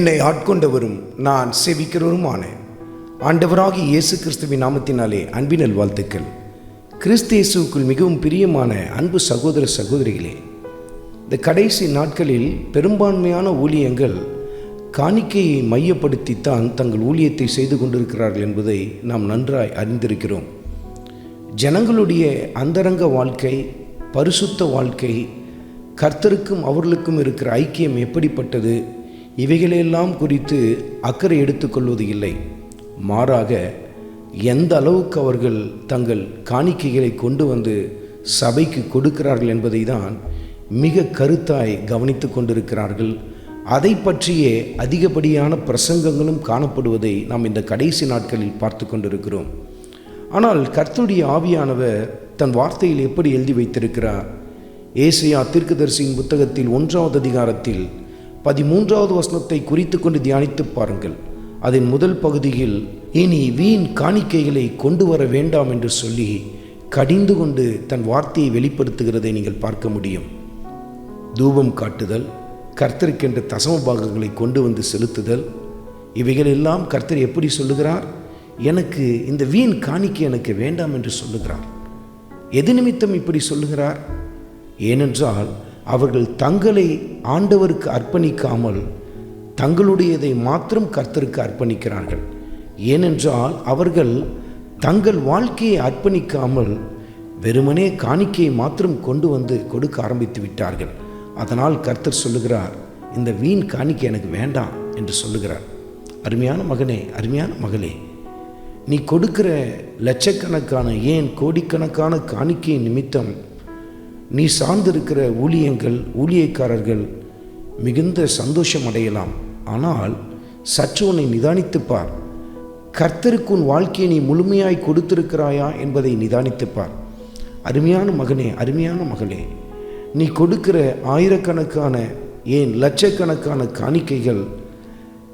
என்னை ஆட்கொண்டவரும் நான் சேவிக்கிறவருமான ஆண்டவராகிய இயேசு கிறிஸ்துவின் நாமத்தினாலே அன்பின் நல்வாழ்த்துக்கள். கிறிஸ்து இயேசுவுக்குள் மிகவும் பிரியமான அன்பு சகோதர சகோதரிகளே, இந்த கடைசி நாட்களில் பெரும்பான்மையான ஊழியங்கள் காணிக்கையை மையப்படுத்தித்தான் தங்கள் ஊழியத்தை செய்து கொண்டிருக்கிறார்கள் என்பதை நாம் நன்றாய் அறிந்திருக்கிறோம். ஜனங்களுடைய அந்தரங்க வாழ்க்கை, பரிசுத்த வாழ்க்கை, கர்த்தருக்கும் அவர்களுக்கும் இருக்கிற ஐக்கியம் எப்படிப்பட்டது, இவைகளெல்லாம் குறித்து அக்கறை எடுத்துக்கொள்வது இல்லை. மாறாக எந்த அளவுக்கு அவர்கள் தங்கள் காணிக்கைகளை கொண்டு வந்து சபைக்கு கொடுக்கிறார்கள் என்பதை தான் மிக கருத்தாய் கவனித்து கொண்டிருக்கிறார்கள். அதை பற்றியே அதிகப்படியான பிரசங்கங்களும் காணப்படுவதை நாம் இந்த கடைசி நாட்களில் பார்த்து கொண்டிருக்கிறோம். ஆனால் கர்த்தருடைய ஆவியானவர் தன் வார்த்தையில் எப்படி எழுதி வைத்திருக்கிறார்? ஏசாயா தீர்க்கதரிசியின் புத்தகத்தில் 1வது அதிகாரத்தில் 13வது வசனத்தை குறித்து கொண்டு தியானித்து பாருங்கள். அதன் முதல் பகுதியில் இனி வீண் காணிக்கைகளை கொண்டு வர வேண்டாம் என்று சொல்லி கடிந்து கொண்டு தன் வார்த்தையை வெளிப்படுத்துகிறதை நீங்கள் பார்க்க முடியும். தூபம் காட்டுதல், கர்த்தருக்கென்ற தசம பாகங்களை கொண்டு வந்து செலுத்துதல், இவைகளெல்லாம் கர்த்தர் எப்படி சொல்லுகிறார்? எனக்கு இந்த வீண் காணிக்கை எனக்கு வேண்டாம் என்று சொல்லுகிறார். எது நிமித்தம் இப்படி சொல்லுகிறார்? ஏனென்றால் அவர்கள் தங்களை ஆண்டவருக்கு அர்ப்பணிக்காமல் தங்களுடையதை மாத்திரம் கர்த்தருக்கு அர்ப்பணிக்கிறார்கள். ஏனென்றால் அவர்கள் தங்கள் வாழ்க்கையை அர்ப்பணிக்காமல் வெறுமனே காணிக்கையை மாத்திரம் கொண்டு வந்து கொடுக்க ஆரம்பித்து விட்டார்கள். அதனால் கர்த்தர் சொல்லுகிறார், இந்த வீண் காணிக்கை எனக்கு வேண்டாம் என்று சொல்லுகிறார். அருமையான மகனே, அருமையான மகளே, நீ கொடுக்கிற லட்சக்கணக்கான, ஏன் கோடிக்கணக்கான காணிக்கை நிமித்தம் நீ சார்ந்திருக்கிற ஊழியங்கள், ஊழியக்காரர்கள் மிகுந்த சந்தோஷம் அடையலாம். ஆனால் சற்று உன்னை நிதானித்துப்பார். கர்த்தருக்கு உன் வாழ்க்கையை நீ முழுமையாய் கொடுத்திருக்கிறாயா என்பதை நிதானித்துப்பார். அருமையான மகனே, அருமையான மகளே, நீ கொடுக்கிற ஆயிரக்கணக்கான, ஏன் லட்சக்கணக்கான காணிக்கைகள்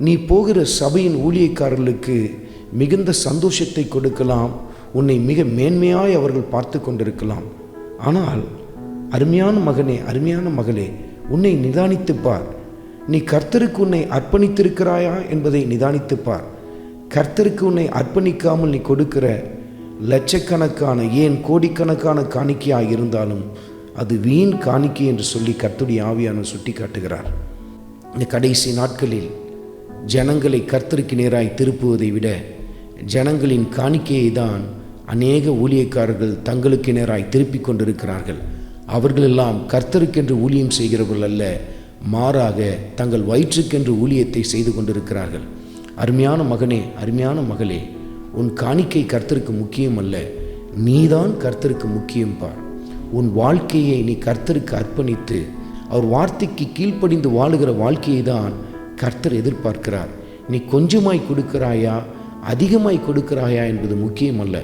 நீ போகிற சபையின் ஊழியக்காரர்களுக்கு மிகுந்த சந்தோஷத்தை கொடுக்கலாம். உன்னை மிக மேன்மையாய் அவர்கள் பார்த்து கொண்டிருக்கலாம். ஆனால் அருமையான மகனே, அருமையான மகளே, உன்னை நிதானித்துப்பார். நீ கர்த்தருக்கு உன்னை அர்ப்பணித்திருக்கிறாயா என்பதை நிதானித்துப்பார். கர்த்தருக்கு உன்னை அர்ப்பணிக்காமல் நீ கொடுக்கிற லட்சக்கணக்கான, ஏன் கோடிக்கணக்கான காணிக்கையாக இருந்தாலும் அது வீண் காணிக்கை என்று சொல்லி கர்த்தருடைய ஆவியானவர் சுட்டி காட்டுகிறார். இந்த கடைசி நாட்களில் ஜனங்களை கர்த்தருக்கு நேராய் திருப்புவதை விட ஜனங்களின் காணிக்கையை தான் அநேக ஊழியக்காரர்கள் தங்களுக்கு நேராய் திருப்பிக் கொண்டிருக்கிறார்கள். அவர்களெல்லாம் கர்த்தருக்கென்று ஊழியம் செய்கிறவர்கள் அல்ல, மாறாக தங்கள் வயிற்றுக்கென்று ஊழியத்தை செய்து கொண்டிருக்கிறார்கள். அருமையான மகனே, அருமையான மகளே, உன் காணிக்கை கர்த்தருக்கு முக்கியம் அல்ல, நீதான் கர்த்தருக்கு முக்கியம் பார். உன் வாழ்க்கையை நீ கர்த்தருக்கு அர்ப்பணித்து அவர் வார்த்தைக்கு கீழ்ப்படிந்து வாழுகிற வாழ்க்கையை தான் கர்த்தர் எதிர்பார்க்கிறார். நீ கொஞ்சமாய் கொடுக்கிறாயா, அதிகமாய் கொடுக்கிறாயா என்பது முக்கியம் அல்ல.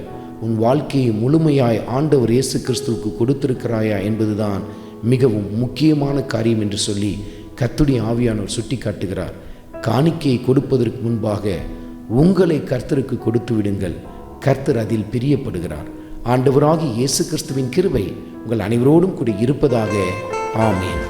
உன் வாழ்க்கையை முழுமையாய் ஆண்டவர் இயேசு கிறிஸ்துவுக்கு கொடுத்திருக்கிறாயா என்பதுதான் மிகவும் முக்கியமான காரியம் என்று சொல்லி கர்த்தருடைய ஆவியானவர் சுட்டி காட்டுகிறார். காணிக்கையை கொடுப்பதற்கு முன்பாக உங்களை கர்த்தருக்கு கொடுத்து விடுங்கள். கர்த்தர் அதில் பிரியப்படுகிறார். ஆண்டவராகிய இயேசு கிறிஸ்துவின் கிருபை உங்கள் அனைவரோடும் கூட இருப்பதாக. ஆமென்.